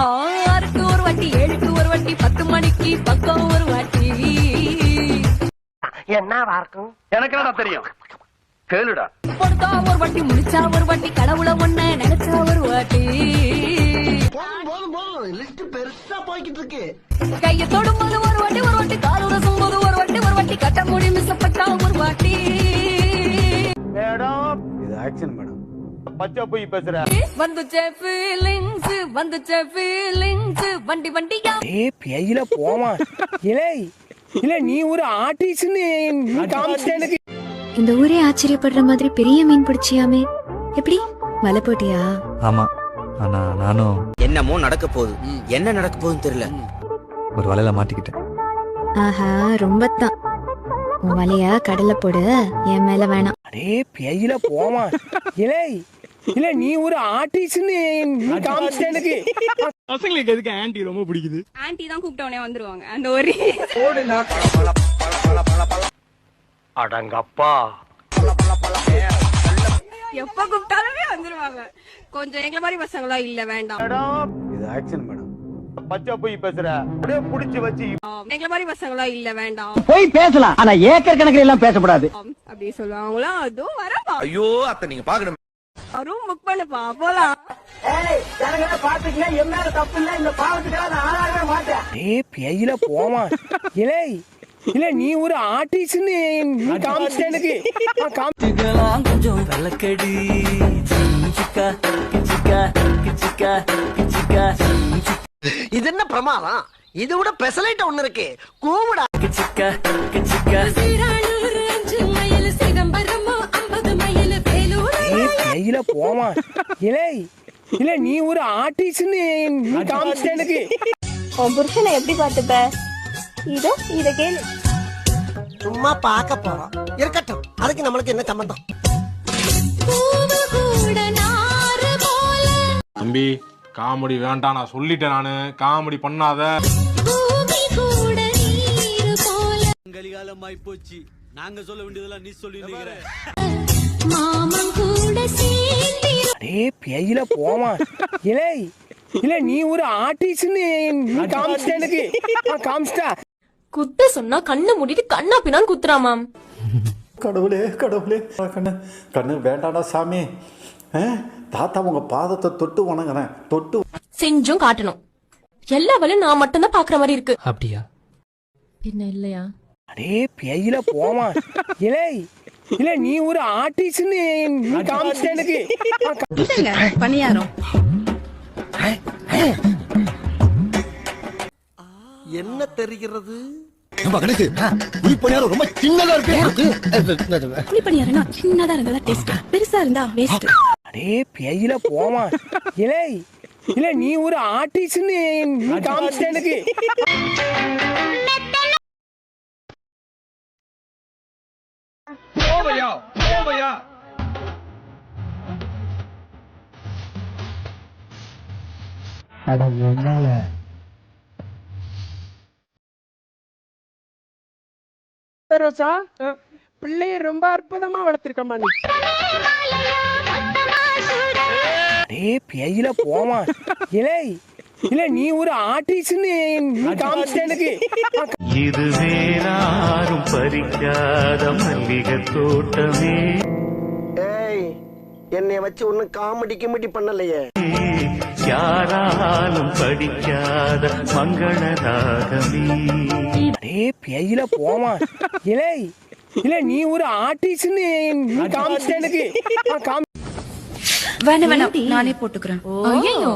6க்கு ஒரு வாட்டி 7க்கு ஒரு வாட்டி 10 மணிக்கு பக்கம் ஒரு வாட்டி. என்னவா இருக்கும் எனக்கு என்னடா தெரியும் கேளுடா. பொறுத்தா ஒரு வாட்டி முடிச்சா ஒரு வாட்டி கடவுள ஒண்ண நினைச்சா ஒரு வாட்டி. லிஸ்ட் பெருசா போய்கிட்டு இருக்கு. கைய தொடும்போது ஒரு வாட்டி காலுரசும் போது ஒரு வாட்டி கட்ட முடி மிசப்பட்டா ஒரு வாட்டி. மேடம் இது ஆக்சன் மேடம். பச்சை போய் பேசுற. வந்துச்சே ஃபீலிங்ஸ் வண்டி வண்டியா. ஏய் பேயில போமா. இல்ல நீ ஒரு ஆர்டிஸ்ட்னு காமிச்ச எனக்கு. இந்த ஊரே ஆச்சரியப்படுற மாதிரி பெரிய மீன் பிடிச்சியாமே, எப்படி வலை போட்டியா? ஆமா, ஆனா நானும் என்னமோ நடக்க போகுது, என்ன நடக்க போகுதுன்னு தெரியல. ஒரு வலையில மாட்டிக்கிட்டேன். ஆஹா, ரொம்ப தான். உன் வலைய கடல்ல போடு, என் மேல வேணாம். அடே பேயில போமா. இல்ல நீ ஒரு ஆர்டிஸ்ட்னு காமிச்ச எனக்கு. பசங்களுக்கு எதுக்கு ஆன்ட்டி ரொம்ப பிடிக்குது? ஆன்ட்டி தான் கூப்பிட்டவனே வந்துருவாங்க. அந்த ஒரு அடங்கப்பா எப்ப கூப்பிட்டாலுமே வந்துருவாங்க. கொஞ்சம் எங்களை மாதிரி பசங்களா இல்ல, வேண்டாம். மேடம் இது ஆக்சன் மேடம். பச்சை போய் பேசுற. அப்படியே புடிச்சு வச்சு எங்களை மாதிரி பசங்களா இல்ல, வேண்டாம். போய் பேசலாம் ஆனா ஏக்கர் கணக்கில் எல்லாம் பேசக்கூடாது. அப்படி சொல்லுவாங்களா? அதுவும் வரப்பா. ஐயோ அத்தை நீங்க பாக்கணும். அதுவும் புக் பண்ணப்பா, போலாம். பாத்துக்கலாம் என்ன தப்பு இல்ல, இந்த பாவத்துக்காக நான் ஆளாகவே மாட்டேன். ஏய் பேயில போமா. இல்ல நீ ஒரு ஆர்டிஸ்ட்னு காமிச்ச எனக்கு. கொஞ்சம் வெள்ளக்கடி இது என்ன பிரமாதம்? இது விட பெசலைட் ஒண்ணு இருக்கு. கூவுடா. ஏய் பேயில போமா. இல்ல நீ ஒரு ஆர்டிஸ்ட்னு காமிச்ச எனக்கு. உன் புருஷனை எப்படி பார்த்துப்ப? இதோ இத கேளு. சும்மா பார்க்க போறோம், இருக்கட்டும். அதுக்கு நம்மளுக்கு என்ன சம்பந்தம்? தம்பி காமெடி வேண்டாம், நான் சொல்லிட்டேன். நானு காமெடி பண்ணாத. கலிகாலமாய் போச்சு, நாங்க சொல்ல வேண்டியதெல்லாம் நீ சொல்லி அடே பேயில போமா. இல்ல நீ ஒரு ஆர்டிஸ்ட்னு காமிச்ச எனக்கு. காமிச்சிட்டா. குத்த சொன்னா கண்ணை மூடிட்டு கண்ணா பின்னான்னு குத்துறாமாம். கடவுளே கடவுளே, கண்ணு வேண்டாடா சாமி. தாத்தா உங்க பாதத்தை தொட்டு வணங்குறேன். தொட்டு செஞ்சும் காட்டணும். எல்லா வேலையும் நான் மட்டும் தான் பாக்குற மாதிரி இருக்கு. அப்படியா? என்ன இல்லையா? அடே பேயில போமா. இல்ல நீ ஒரு ஆர்டிஸ்ட்னு காமிச்ச எனக்கு. பணியாரம் என்ன தெரிகிறது? ரொம்ப சின்னதா இருக்கு. புளி பணியாரம்னா சின்னதா இருந்தா டேஸ்ட், பெருசா இருந்தா வேஸ்ட். அடே பேயில போமா. இல்ல நீ ஒரு ஆர்டிஸ்ட்னு காமிச்ச எனக்கு. போவையா ரோசா, பிள்ளைய ரொம்ப அற்புதமா வளர்த்திருக்கமா நீ. அடே பேயில போமா. இல்ல நீ ஒரு ஆர்டிஸ்ட்னு காமிச்ச எனக்கு. இது வேறாரும் பறிக்காத மல்லிகை தோட்டமே. ஏய், என்னைய வச்சு ஒன்னும் காமெடி கிமெடி பண்ணலையே. யாராலும் படிக்காத மங்கள ராகமே. அடே பேயில போமா. இல்ல நீ ஒரு ஆர்டிஸ்ட்னு காமிச்ச எனக்கு. வேணாம், நானே போட்டுக்கிறேன். ஐயோ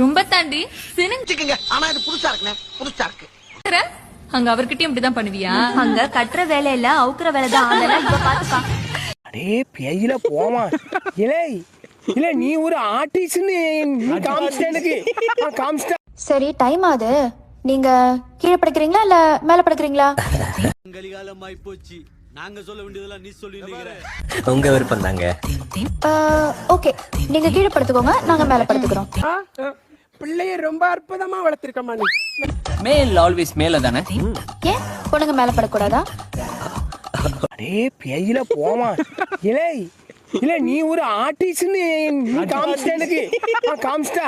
ரொம்ப தாண்டி சினிச்சுக்குங்க. ஆனா இது புதுசா இருக்குண்ணே, புதுசா இருக்கு. அங்க அவர்கிட்டயும் இப்படிதான் பண்ணுவியா? அங்க கட்டுற வேலை இல்ல, அவுக்குற வேலை தான். அதெல்லாம் இப்ப பாத்துப்பா. அடே பேயில போமா. இல்ல நீ ஒரு ஆர்டிஸ்ட்னு காமிச்ச எனக்கு. காமிச்சிட்டா. சரி, டைம் ஆகுது. நீங்க கீழே படுக்கிறீங்களா இல்ல மேல படுக்கிறீங்களா? கலிகாலமாய் போச்சு, நாங்க சொல்ல வேண்டியதெல்லாம் நீ சொல்லி உங்க விருப்பம் தாங்க. ஓகே, நீங்க கீழே படுத்துக்கோங்க, நாங்க மேல படுத்துக்கிறோம். பிள்ளைய ரொம்ப அற்புதமா வளர்த்திருக்கமா நீ. மேல் ஆல்வேஸ் மேல தானே. ஏன் பொண்ணுங்க மேல படக்கூடாதா? அடே பேயில போமா. இல்ல நீ ஒரு ஆர்டிஸ்ட்னு காமிச்ச எனக்கு. காமிச்சிட்டா.